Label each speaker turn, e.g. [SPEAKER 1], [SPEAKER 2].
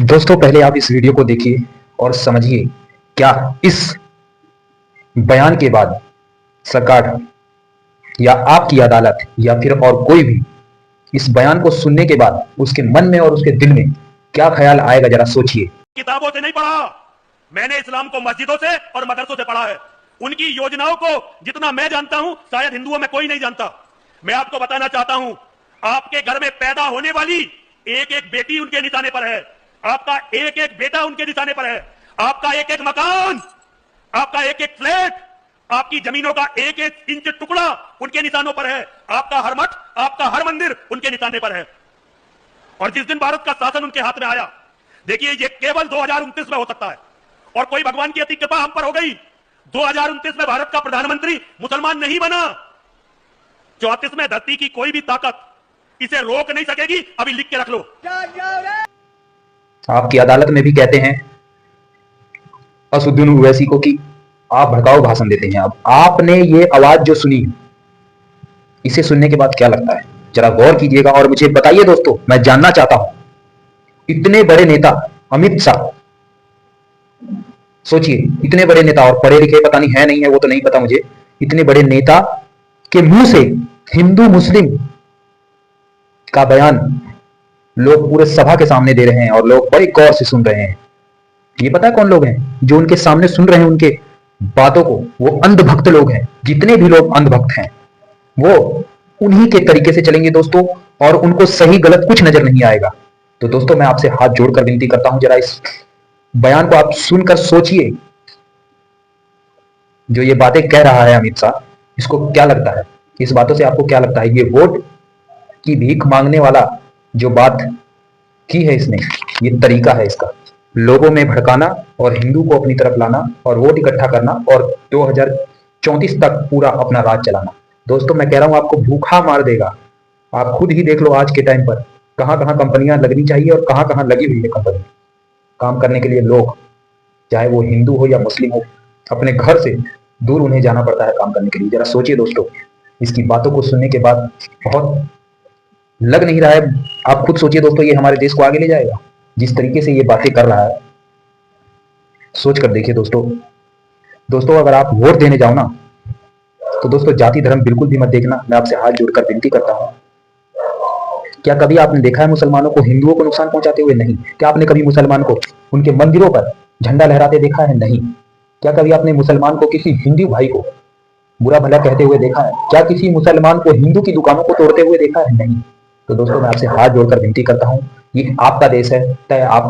[SPEAKER 1] दोस्तों पहले आप इस वीडियो को देखिए और समझिए क्या इस बयान के बाद सरकार या आपकी अदालत या फिर और कोई भी इस बयान को सुनने के बाद उसके मन में और उसके दिल में क्या ख्याल आएगा, जरा सोचिए।
[SPEAKER 2] किताबों से नहीं पढ़ा, मैंने इस्लाम को मस्जिदों से और मदरसों से पढ़ा है। उनकी योजनाओं को जितना मैं जानता हूं शायद हिंदुओं में कोई नहीं जानता। मैं आपको बताना चाहता हूं, आपके घर में पैदा होने वाली एक एक बेटी उनके निशाने पर है, आपका एक एक बेटा उनके निशाने पर है, आपका एक एक मकान, आपका एक एक फ्लैट, आपकी जमीनों का एक एक इंच टुकड़ा उनके निशानों पर है, आपका हर मठ, आपका हर मंदिर उनके निशाने पर है। और जिस दिन भारत का शासन उनके हाथ में आया, देखिए ये केवल 2029 में हो सकता है और कोई भगवान की अति कृपा हम पर हो गई, 2029 में भारत का प्रधानमंत्री मुसलमान नहीं बना। 34 में धरती की कोई भी ताकत इसे रोक नहीं सकेगी, अभी लिख के रख लो।
[SPEAKER 1] आपकी अदालत में भी कहते हैं असुद्दीन ओवैसी को कि आप भड़काऊ भाषण देते हैं। अब आपने ये आवाज जो सुनी, इसे सुनने के बाद क्या लगता है, जरा गौर कीजिएगा और मुझे बताइए। दोस्तों मैं जानना चाहता हूं, इतने बड़े नेता अमित शाह, सोचिए इतने बड़े नेता, और पढ़े लिखे पता नहीं है नहीं है वो तो नहीं पता मुझे, इतने बड़े नेता के मुंह से हिंदू मुस्लिम का बयान लोग पूरे सभा के सामने दे रहे हैं और लोग बड़े गौर से सुन रहे हैं। ये पता है कौन लोग हैं जो उनके सामने सुन रहे हैं उनके बातों को? वो अंधभक्त लोग हैं। जितने भी लोग अंधभक्त हैं वो उन्हीं के तरीके से चलेंगे दोस्तों, और उनको सही गलत कुछ नजर नहीं आएगा। तो दोस्तों मैं आपसे हाथ जोड़कर विनती करता हूं, जरा इस बयान को आप सुनकर सोचिए। जो ये बातें कह रहा है अमित शाह, इसको क्या लगता है, इस बातों से आपको क्या लगता है? ये वोट की भीख मांगने वाला जो बात की है इसने, ये तरीका है इसका, लोगों में भड़काना और हिंदू को अपनी तरफ लाना और वोट इकट्ठा करना और 2034 तक पूरा अपना राज चलाना। दोस्तों मैं कह रहा हूं आपको भूखा मार देगा। आप खुद ही देख लो आज के टाइम पर कहां कहां कंपनियां लगनी चाहिए और कहां कहां लगी हुई है कंपनी काम करने के लिए। लोग चाहे वो हिंदू हो या मुस्लिम हो, अपने घर से दूर उन्हें जाना पड़ता है काम करने के लिए। जरा सोचिए दोस्तों, इसकी बातों को सुनने के बाद बहुत लग नहीं रहा है? आप खुद सोचिए दोस्तों, ये हमारे देश को आगे ले जाएगा जिस तरीके से ये बातें कर रहा है? सोच कर देखिए दोस्तों अगर आप वोट देने जाओ ना, तो दोस्तों जाति धर्म बिल्कुल भी मत देखना। मैं आपसे हाथ जोड़कर विनती करता हूं। क्या कभी आपने देखा है मुसलमानों को हिंदुओं को नुकसान पहुंचाते हुए? नहीं। क्या आपने कभी मुसलमान को उनके मंदिरों पर झंडा लहराते देखा है? नहीं। क्या कभी आपने मुसलमान को किसी हिंदू भाई को बुरा भला कहते हुए देखा है? क्या किसी मुसलमान को हिंदू की दुकानों को तोड़ते हुए देखा है? नहीं। तो दोस्तों मैं आपसे हाथ जोड़कर विनती करता हूं, ये आपका देश है, तय आपको